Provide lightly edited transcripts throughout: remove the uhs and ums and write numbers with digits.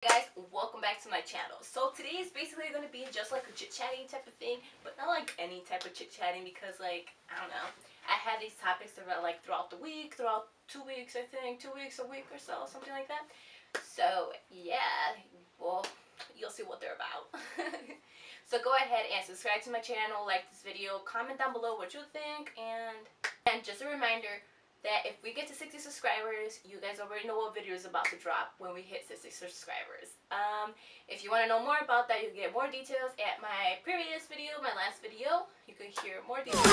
Guys, welcome back to my channel. So today is basically going to be just like a chit-chatting type of thing, but not like any type of chit-chatting because like, I don't know, I had these topics throughout the week, throughout 2 weeks I think, 2 weeks, a week or so, something like that. So yeah, well, you'll see what they're about. So go ahead and subscribe to my channel, like this video, comment down below what you think, and just a reminder that if we get to 60 subscribers, you guys already know what video is about to drop when we hit 60 subscribers. If you want to know more about that, you get more details at my previous video, my last video. You can hear more details. So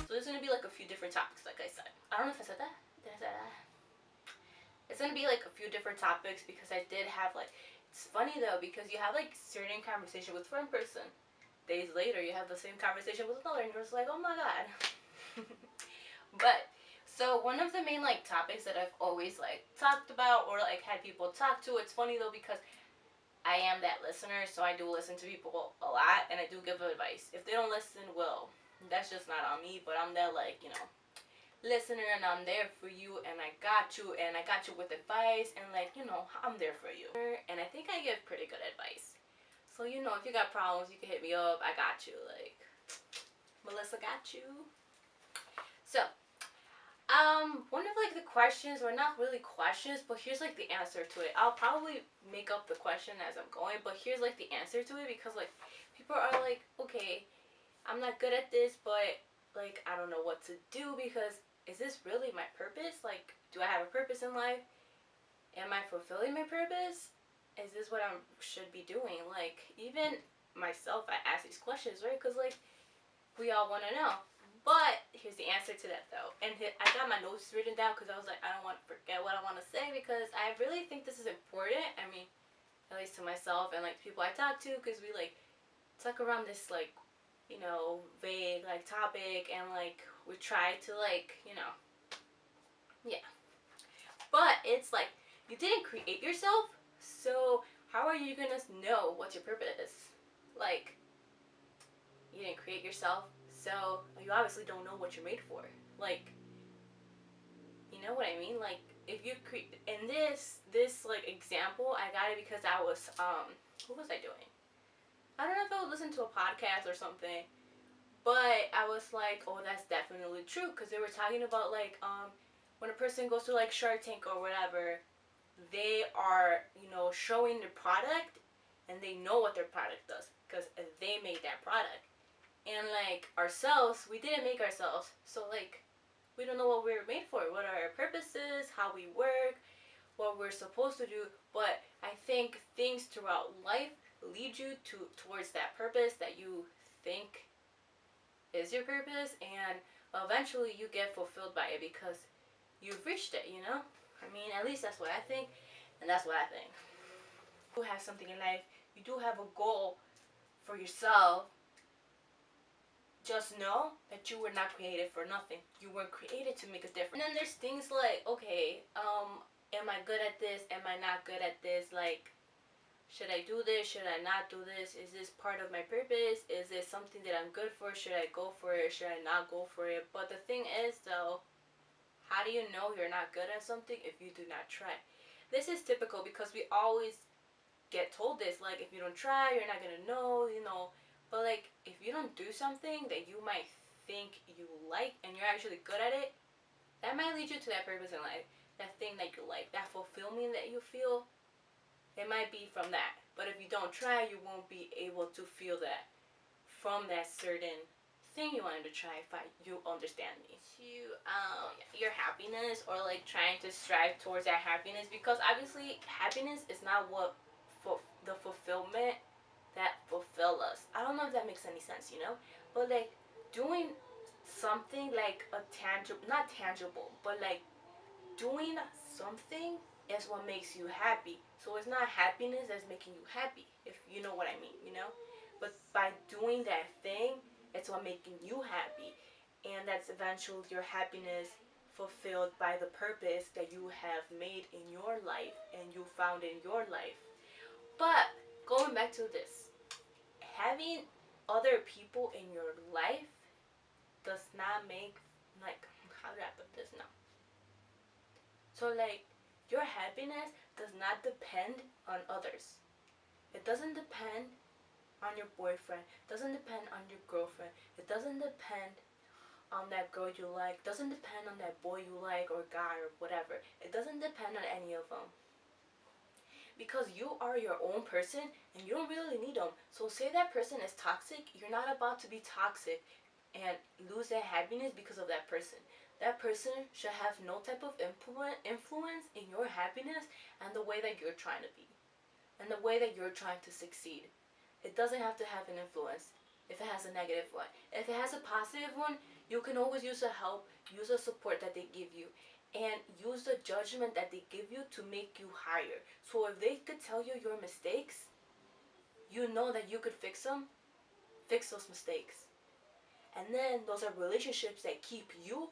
there's going to be like a few different topics, like I said. I don't know if I said that. Did I say that? It's going to be like a few different topics because I did have like, it's funny though because you have like certain conversation with one person. Days later you have the same conversation with another and you're just like, oh my god. But so one of the main like topics that I've always like talked about or like had people talk to, it's funny though because I am that listener, so I do listen to people a lot and I do give advice. If they don't listen, well, that's just not on me, but I'm that like, listener and I'm there for you and I got you with advice and like, I'm there for you. And I think I give pretty good advice. So, if you got problems, you can hit me up. I got you. Like, Melissa got you. So, one of like the questions, or not really questions, but here's like the answer to it. I'll probably make up the question as I'm going, but here's like the answer to it because like people are like, okay, I'm not good at this, but like I don't know what to do because is this really my purpose? Like, do I have a purpose in life? Am I fulfilling my purpose? Is this what I should be doing? Like, even myself, I ask these questions, right? Because, like, we all want to know. But here's the answer to that, though. And I got my notes written down because I was like, I don't want to forget what I want to say because I really think this is important. I mean, at least to myself and, like, people I talk to because we, like, talk around this, like, vague, like, topic and, like, we try to, like, yeah. But it's, like, you didn't create yourself. So how are you gonna know what's your purpose? Like, you didn't create yourself, so you obviously don't know what you're made for. Like, you know what I mean? Like, if you create in this like example, I got it because I was what was I doing? I don't know if I would listen to a podcast or something, but I was like, oh, that's definitely true because they were talking about like when a person goes to like Shark Tank or whatever. They are, showing their product and they know what their product does because they made that product. And like ourselves, we didn't make ourselves. So like we don't know what we're made for, what are our purposes, how we work, what we're supposed to do. But I think things throughout life lead you towards that purpose that you think is your purpose and eventually you get fulfilled by it because you've reached it. I mean, at least that's what I think, and that's what I think. You have something in life, you do have a goal for yourself, just know that you were not created for nothing. You were created to make a difference. And then there's things like, okay, am I good at this? Am I not good at this? Like, should I do this? Should I not do this? Is this part of my purpose? Is this something that I'm good for? Should I go for it? Should I not go for it? But the thing is, though, how do you know you're not good at something if you do not try? This is typical because we always get told this, like, if you don't try, you're not gonna know. But, like, if you don't do something that you might think you like and you're actually good at it, that might lead you to that purpose in life. That thing that you like, that fulfillment that you feel, it might be from that. But if you don't try, you won't be able to feel that from that certain thing you wanted to try. If you understand me, your happiness or like trying to strive towards that happiness, because obviously happiness is not what the fulfillment that fulfill us. I don't know if that makes any sense. But like doing something like a tangible, not tangible, but like doing something is what makes you happy. So it's not happiness that's making you happy, if you know what I mean. But by doing that thing, it's what making you happy. And that's eventually your happiness fulfilled by the purpose that you have made in your life and you found in your life. But going back to this, having other people in your life does not make, like, how do I put this now? So like your happiness does not depend on others. It doesn't depend on your boyfriend. It doesn't depend on your girlfriend. It doesn't depend on that girl you like. It doesn't depend on that boy you like or guy or whatever. It doesn't depend on any of them. Because you are your own person and you don't really need them. So say that person is toxic, you're not about to be toxic and lose that happiness because of that person. That person should have no type of influence in your happiness and the way that you're trying to be and the way that you're trying to succeed. It doesn't have to have an influence if it has a negative one. If it has a positive one, you can always use the help, use the support that they give you, and use the judgment that they give you to make you higher. So if they could tell you your mistakes, you know that you could fix them, fix those mistakes. And then those are relationships that keep you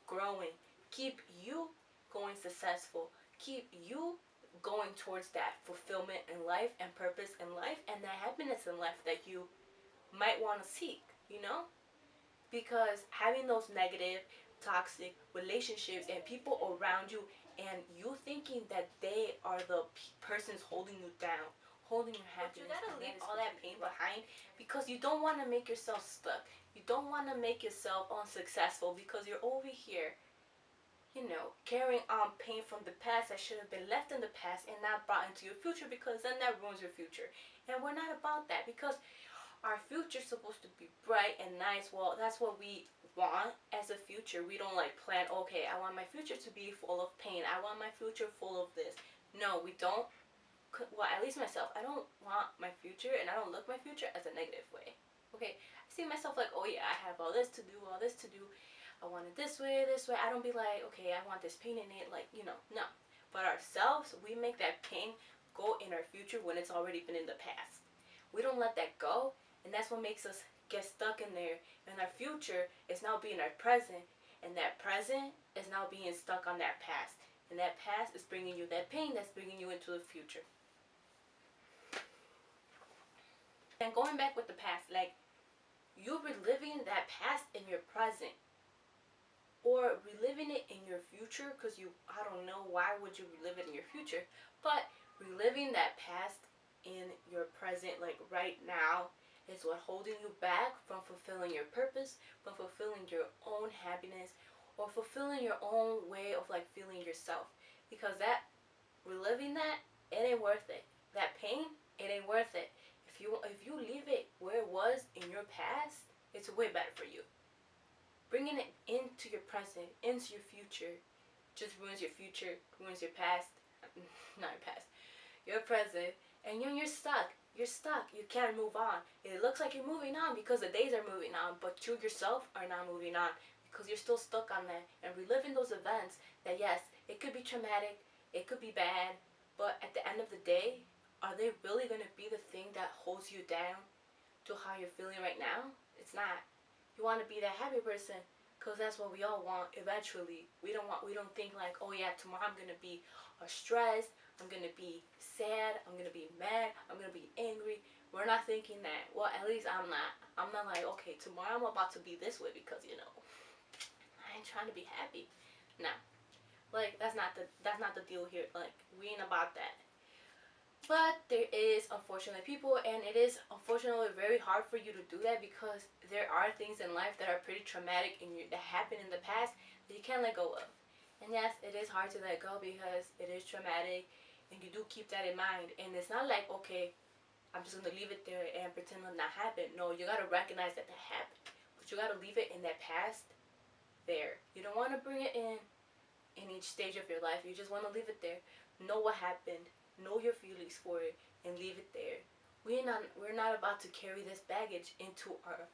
growing, keep you going successful, keep you going towards that fulfillment in life and purpose in life and that happiness in life that you might want to seek, you know? Because having those negative, toxic relationships and people around you and you thinking that they are the persons holding you down, holding your happiness, but you gotta leave all that pain behind because you don't want to make yourself stuck. You don't want to make yourself unsuccessful because you're over here, carrying on pain from the past that should have been left in the past and not brought into your future, because then that ruins your future. And we're not about that, because our future's supposed to be bright and nice. Well, that's what we want as a future. We don't plan, okay, I want my future to be full of pain. I want my future full of this. No, we don't. Well, at least myself, I don't want my future and I don't look my future as a negative way. Okay, I see myself like, oh yeah, I have all this to do, all this to do. I want it this way, this way. I don't be like, okay, I want this pain in it, no. But ourselves, we make that pain go in our future when it's already been in the past. We don't let that go, and that's what makes us get stuck in there. And our future is now being our present, and that present is now being stuck on that past. And that past is bringing you that pain that's bringing you into the future. And going back with the past, you're reliving that past in your present. Or reliving it in your future, because I don't know, why would you relive it in your future? But reliving that past in your present, right now, is what holding you back from fulfilling your purpose, from fulfilling your own happiness, or fulfilling your own way of feeling yourself. Because that reliving that, it ain't worth it. That pain, it ain't worth it. If you leave it where it was in your past, it's way better for you. Bringing it into your present, into your future, just ruins your future, ruins your past. Not your past, your present, and you're stuck. You're stuck. You can't move on. It looks like you're moving on because the days are moving on, but you yourself are not moving on because you're still stuck on that and reliving those events that, yes, it could be traumatic, it could be bad, but at the end of the day, are they really going to be the thing that holds you down to how you're feeling right now? It's not. You want to be that happy person because that's what we all want eventually. We don't think oh yeah, tomorrow I'm going to be stressed, I'm going to be sad, I'm going to be mad, I'm going to be angry. We're not thinking that. Well, at least I'm not. I'm not like, okay, tomorrow I'm about to be this way because, I ain't trying to be happy. No. That's not the deal here. We ain't about that. But there is unfortunately people, and it is unfortunately very hard for you to do that because there are things in life that are pretty traumatic that happened in the past that you can't let go of. And yes, it is hard to let go because it is traumatic, and you do keep that in mind. And it's not like, okay, I'm just gonna leave it there and pretend it not happened. No, you gotta recognize that happened, but you gotta leave it in that past there. You don't want to bring it in each stage of your life. You just want to leave it there. Know what happened. Know your feelings for it and leave it there. We're not about to carry this baggage into our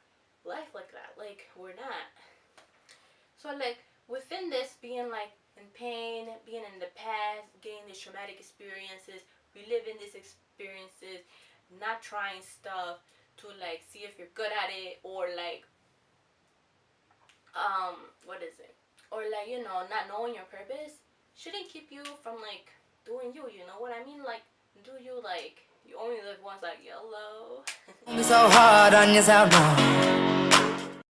life like that. We're not. So within this being in pain, being in the past, getting these traumatic experiences, reliving these experiences, not trying stuff to see if you're good at it, or what is it? Or not knowing your purpose shouldn't keep you from doing you, you know what I mean? Do you you only live once, YOLO. So hard on yourself now.